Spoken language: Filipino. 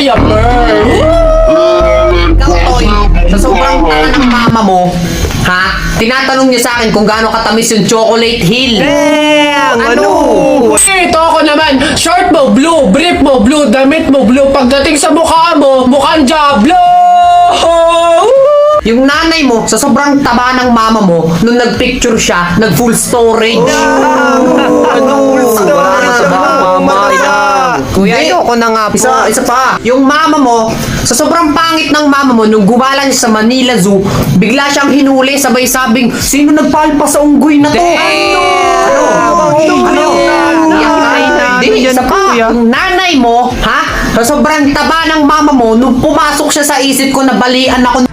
diaper. Ikaw, Toy, sa sobrang tanga ng mama mo, ha? Tinatanong niya sa akin kung gaano katamis yung chocolate hill. Ano? Ito ako naman, short mo blue, brief mo blue, damit mo blue, pagdating sa mukha mo, mukhang Diablo! Yung nanay mo, sa sobrang taba ng mama mo, nung nagpicture siya, nag-full storage. Kuya, ayoko na nga po. Isa pa. Yung mama mo, sa sobrang pangit ng mama mo, nung gumala niya sa Manila Zoo, bigla siyang hinuli, sabay sabing, sino nagpalpa sa unggoy na to? Hindi, isa pa. Yung nanay mo, ha? Sa sobrang taba ng mama mo, nung pumasok siya sa isip ko na balian ako